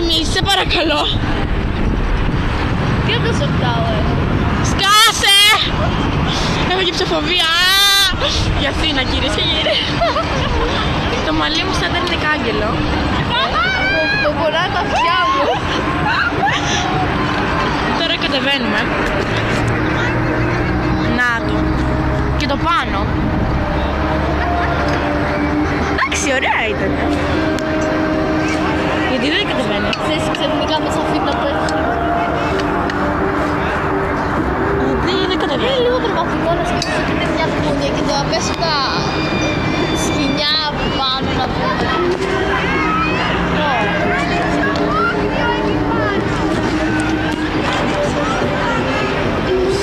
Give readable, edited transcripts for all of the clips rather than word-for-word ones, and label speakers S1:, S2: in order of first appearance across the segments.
S1: θυμίσει, σε παρακαλώ.
S2: Τι αυτό το tower?
S1: Σκάσε! Έχω και ψεφοβία. Για Αθήνα, κυρίες και κύριοι. Το μαλλί μου σαν είναι κάγκελο.
S2: Το πονάει τα αυτιά μου.
S1: Τώρα κατεβαίνουμε. Να το. Και το πάνω. Εντάξει, ωραία ήταν. Γιατί δεν κατεβαίνει.
S2: Ξέρεις ξαφνικά με σαφίνα που έχει.
S1: Γιατί δεν κατεβαίνει.
S2: Είναι λίγο τρομακτικό να σκεφτείς ότι είναι μια πούνια και το να πέσουν τα σκοινιά από πάνω να πούμε.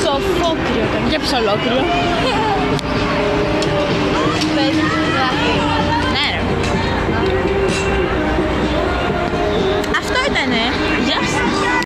S1: Σοφόκριο ήταν. Για ψολόκριο.
S2: Πες γράφει.
S1: Ναι ρε. Αυτό ήτανε. Γεια σας.